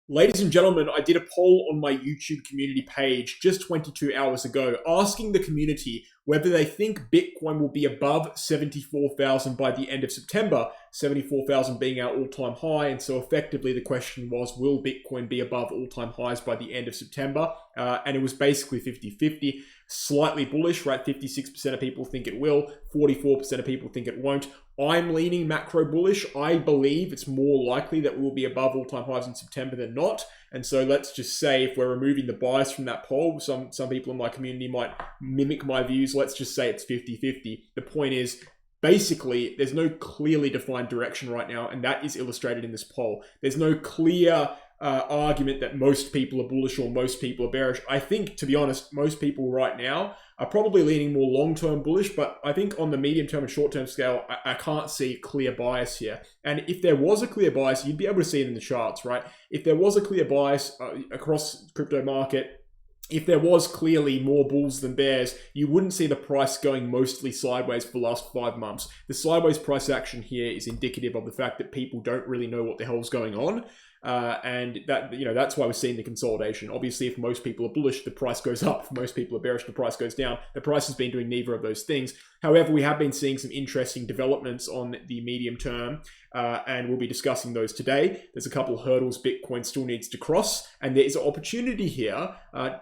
Ladies and gentlemen, I did a poll on my YouTube community page just 22 hours ago asking the community whether they think Bitcoin will be above 74,000 by the end of September, 74,000 being our all-time high. And so effectively the question was, will Bitcoin be above all-time highs by the end of September? And it was basically 50-50, slightly bullish, right? 56% of people think it will, 44% of people think it won't. I'm leaning macro bullish. I believe it's more likely that we will be above all-time highs in September than not. And so let's just say if we're removing the bias from that poll, some people in my community might mimic my views. Let's just say it's 50-50. The point is, basically, there's no clearly defined direction right now, and that is illustrated in this poll. There's no clear argument that most people are bullish or most people are bearish. I think, to be honest, most people right now are probably leaning more long-term bullish, but I think on the medium-term and short-term scale, I can't see clear bias here. And if there was a clear bias, you'd be able to see it in the charts, right? If there was a clear bias across crypto market, if there was clearly more bulls than bears, you wouldn't see the price going mostly sideways for the last 5 months. The sideways price action here is indicative of the fact that people don't really know what the hell's going on. And that's why we're seeing the consolidation. Obviously, if most people are bullish, the price goes up. If most people are bearish, the price goes down. The price has been doing neither of those things. However, we have been seeing some interesting developments on the medium term, and we'll be discussing those today. There's a couple of hurdles Bitcoin still needs to cross, and there is an opportunity here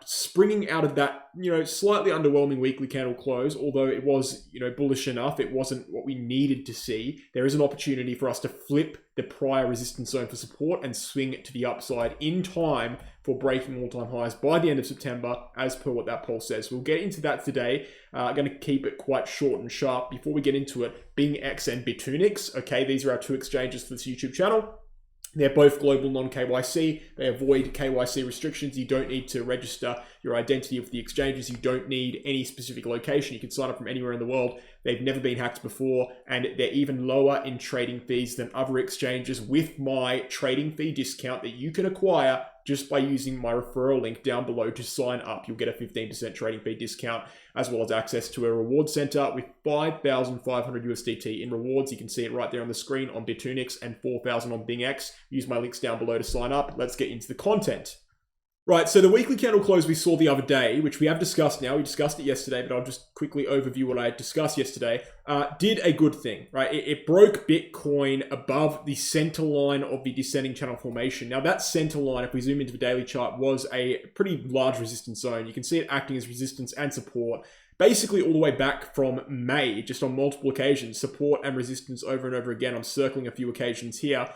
springing out of that, slightly underwhelming weekly candle close. Although it was, bullish enough, it wasn't what we needed to see. There is an opportunity for us to flip the prior resistance zone for support and swing it to the upside in time for breaking all-time highs by the end of September, as per what that poll says. We'll get into that today. I'm going to keep it quite short and sharp. Before we get into it, BingX and Bitunix, okay, these are our two exchanges for this YouTube channel. They're both global non-KYC. They avoid KYC restrictions. You don't need to register your identity with the exchanges. You don't need any specific location. You can sign up from anywhere in the world. They've never been hacked before, and they're even lower in trading fees than other exchanges with my trading fee discount that you can acquire just by using my referral link down below to sign up. You'll get a 15% trading fee discount, as well as access to a reward center with 5,500 USDT in rewards. You can see it right there on the screen on Bitunix and 4,000 on BingX. Use my links down below to sign up. Let's get into the content. Right, so the weekly candle close we saw the other day, which we have discussed now, we discussed it yesterday, but I'll just quickly overview what I discussed yesterday, did a good thing, right? It broke Bitcoin above the center line of the descending channel formation. Now that center line, if we zoom into the daily chart, was a pretty large resistance zone. You can see it acting as resistance and support, basically all the way back from May, just on multiple occasions, support and resistance over and over again. I'm circling a few occasions here.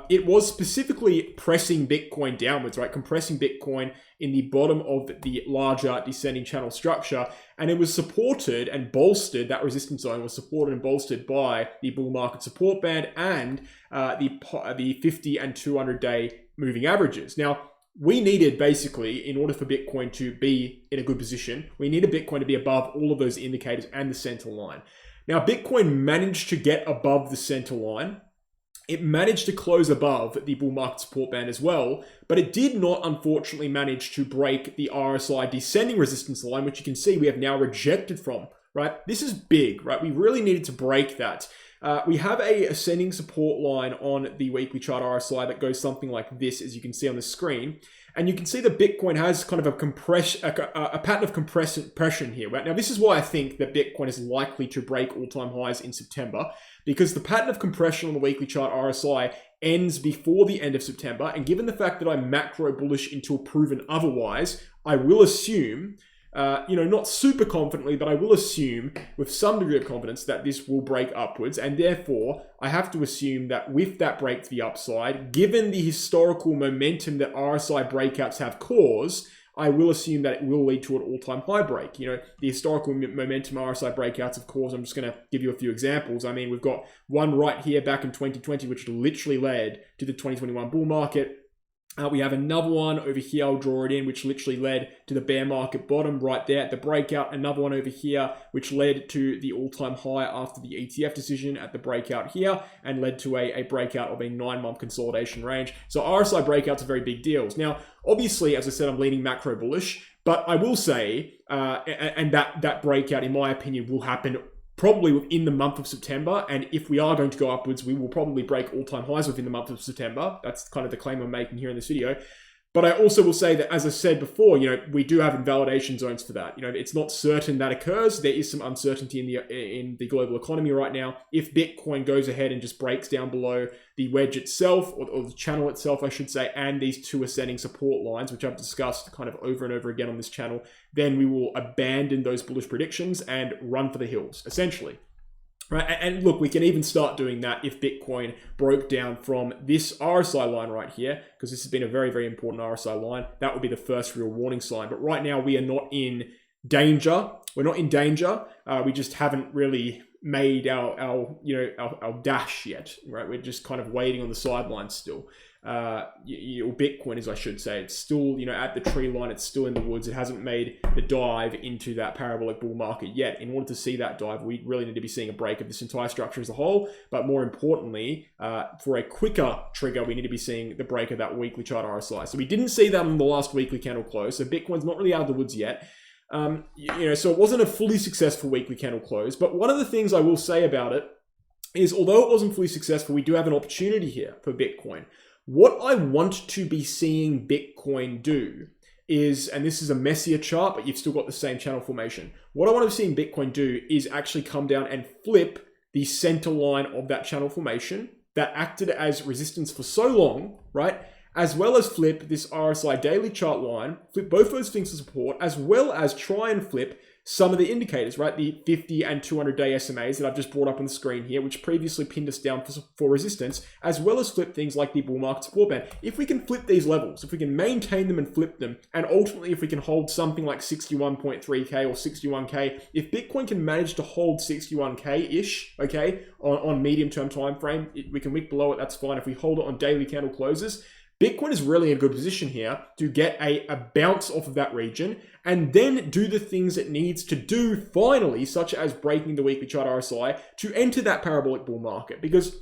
It was specifically pressing Bitcoin downwards, right? Compressing Bitcoin in the bottom of the larger descending channel structure. And it was supported and bolstered, that resistance zone was supported and bolstered by the bull market support band and the 50 and 200 day moving averages. Now, we needed basically, in order for Bitcoin to be in a good position, we needed Bitcoin to be above all of those indicators and the center line. Now, Bitcoin managed to get above the center line. It managed to close above the bull market support band as well, but it did not, unfortunately, manage to break the RSI descending resistance line, which you can see we have now rejected from, right? This is big, right? We really needed to break that. We have a ascending support line on the weekly chart RSI that goes something like this, as you can see on the screen. And you can see that Bitcoin has kind of a pattern of compression here, right? Now, this is why I think that Bitcoin is likely to break all-time highs in September, because the pattern of compression on the weekly chart RSI ends before the end of September. And given the fact that I'm macro bullish until proven otherwise, I will assume, not super confidently, but I will assume with some degree of confidence that this will break upwards. And therefore, I have to assume that with that break to the upside, given the historical momentum that RSI breakouts have caused, I will assume that it will lead to an all-time high break. The historical momentum RSI breakouts, of course, I'm just going to give you a few examples. I mean, we've got one right here back in 2020, which literally led to the 2021 bull market. We have another one over here, I'll draw it in, which literally led to the bear market bottom right there at the breakout. Another one over here, which led to the all-time high after the ETF decision at the breakout here, and led to a breakout of a 9-month consolidation range. So RSI breakouts are very big deals. Now, obviously, as I said, I'm leaning macro bullish, but I will say, and that breakout, in my opinion, will happen probably within the month of September. And if we are going to go upwards, we will probably break all-time highs within the month of September. That's kind of the claim I'm making here in this video. But I also will say that, as I said before, we do have invalidation zones for that. It's not certain that occurs. There is some uncertainty in the global economy right now. If Bitcoin goes ahead and just breaks down below the wedge itself, or the channel itself, I should say, and these two ascending support lines, which I've discussed kind of over and over again on this channel, then we will abandon those bullish predictions and run for the hills, essentially. Right, and look, we can even start doing that if Bitcoin broke down from this RSI line right here, because this has been a very, very important RSI line. That would be the first real warning sign. But right now, we are not in danger. We're not in danger. We just haven't really made our dash yet, right? We're just kind of waiting on the sidelines still. Bitcoin, as I should say, it's still, at the tree line, it's still in the woods. It hasn't made the dive into that parabolic bull market yet. In order to see that dive, we really need to be seeing a break of this entire structure as a whole. But more importantly, for a quicker trigger, we need to be seeing the break of that weekly chart RSI. So we didn't see that on the last weekly candle close. So Bitcoin's not really out of the woods yet. So it wasn't a fully successful weekly candle close. But one of the things I will say about it is, although it wasn't fully successful, we do have an opportunity here for Bitcoin. What I want to be seeing Bitcoin do is, and this is a messier chart, but you've still got the same channel formation. What I want to be seeing Bitcoin do is actually come down and flip the center line of that channel formation that acted as resistance for so long, right? As well as flip this RSI daily chart line, flip both those things to support, as well as try and flip some of the indicators, right? The 50 and 200-day SMAs that I've just brought up on the screen here, which previously pinned us down for resistance, as well as flip things like the bull market support band. If we can flip these levels, if we can maintain them and flip them, and ultimately if we can hold something like 61.3K or 61K, if Bitcoin can manage to hold 61K-ish, okay, on medium-term time frame, we can wick below it, that's fine. If we hold it on daily candle closes, Bitcoin is really in a good position here to get a bounce off of that region and then do the things it needs to do finally, such as breaking the weekly chart RSI, to enter that parabolic bull market. Because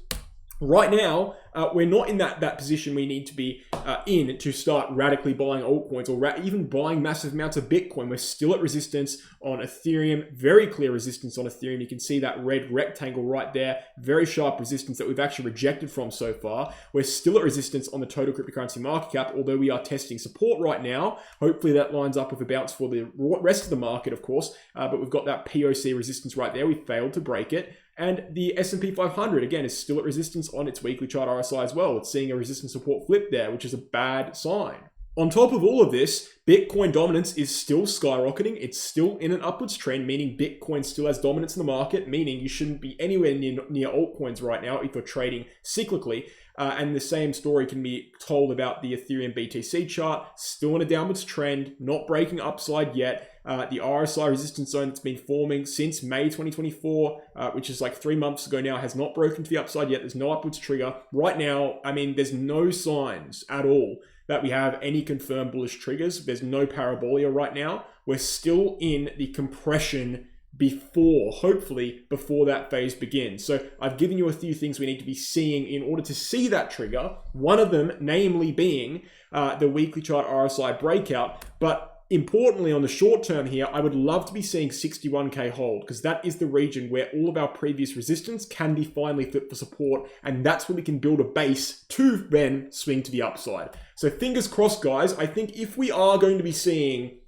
right now, we're not in that position we need to be in to start radically buying altcoins or even buying massive amounts of Bitcoin. We're still at resistance on Ethereum, very clear resistance on Ethereum. You can see that red rectangle right there, very sharp resistance that we've actually rejected from so far. We're still at resistance on the total cryptocurrency market cap, although we are testing support right now. Hopefully that lines up with a bounce for the rest of the market, of course, but we've got that POC resistance right there. We failed to break it. And the S&P 500, again, is still at resistance on its weekly chart RSI as well. It's seeing a resistance support flip there, which is a bad sign. On top of all of this, Bitcoin dominance is still skyrocketing. It's still in an upwards trend, meaning Bitcoin still has dominance in the market, meaning you shouldn't be anywhere near altcoins right now if you're trading cyclically. And the same story can be told about the Ethereum BTC chart, still in a downwards trend, not breaking upside yet. The RSI resistance zone that's been forming since May 2024, which is like 3 months ago now, has not broken to the upside yet. There's no upwards trigger. Right now, I mean, there's no signs at all that we have any confirmed bullish triggers. There's no parabolia right now. We're still in the compression hopefully before that phase begins. So I've given you a few things we need to be seeing in order to see that trigger. One of them, namely being the weekly chart RSI breakout. But importantly, on the short term here, I would love to be seeing 61K hold, because that is the region where all of our previous resistance can be finally flipped for support. And that's where we can build a base to then swing to the upside. So fingers crossed, guys. I think if we are going to be seeing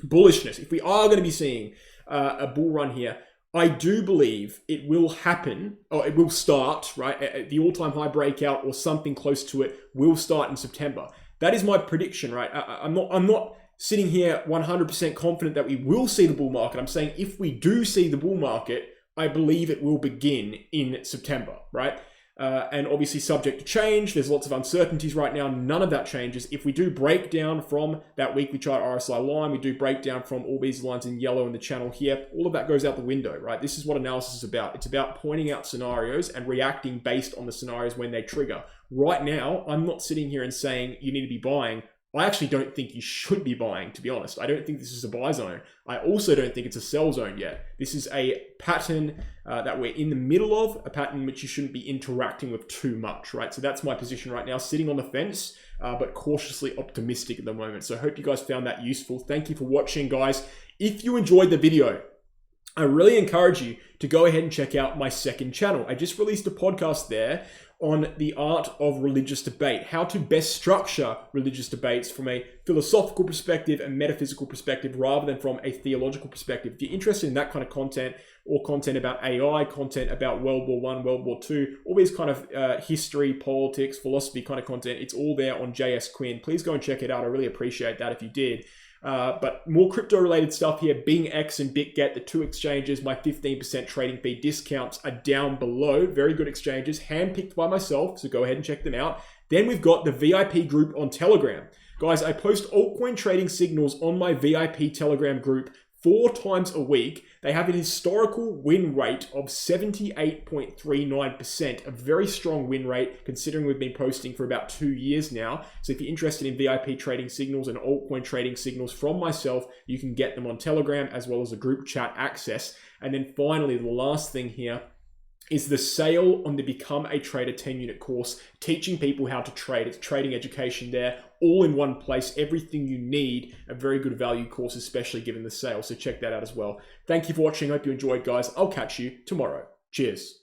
bullishness, if we are going to be seeing a bull run here, I do believe it will happen, or it will start, right? The all-time high breakout or something close to it will start in September. That is my prediction, right? I'm not sitting here 100% confident that we will see the bull market. I'm saying if we do see the bull market, I believe it will begin in September, right? And obviously subject to change. There's lots of uncertainties right now. None of that changes. If we do break down from that weekly chart RSI line, we do break down from all these lines in yellow in the channel here, all of that goes out the window, right? This is what analysis is about. It's about pointing out scenarios and reacting based on the scenarios when they trigger. Right now, I'm not sitting here and saying you need to be buying. I actually don't think you should be buying, to be honest. I don't think this is a buy zone. I also don't think it's a sell zone yet. This is a pattern that we're in the middle of, a pattern which you shouldn't be interacting with too much, right? So that's my position right now, sitting on the fence, but cautiously optimistic at the moment. So I hope you guys found that useful. Thank you for watching, guys. If you enjoyed the video, I really encourage you to go ahead and check out my second channel. I just released a podcast there on the art of religious debate, how to best structure religious debates from a philosophical perspective and metaphysical perspective rather than from a theological perspective. If you're interested in that kind of content, or content about AI, content about World War I, World War II, all these kind of history, politics, philosophy kind of content, it's all there on JS Quinn. Please go and check it out. I really appreciate that if you did. But more crypto-related stuff here. BingX and BitGet, the two exchanges, my 15% trading fee discounts are down below. Very good exchanges, handpicked by myself, so go ahead and check them out. Then we've got the VIP group on Telegram. Guys, I post altcoin trading signals on my VIP Telegram group 4 times a week. They have an historical win rate of 78.39%, a very strong win rate considering we've been posting for about 2 years now. So if you're interested in VIP trading signals and altcoin trading signals from myself, you can get them on Telegram as well as a group chat access. And then finally, the last thing here is the sale on the Become a Trader 10-unit course, teaching people how to trade. It's trading education there, all in one place, everything you need, a very good value course, especially given the sale. So check that out as well. Thank you for watching. Hope you enjoyed, guys. I'll catch you tomorrow. Cheers.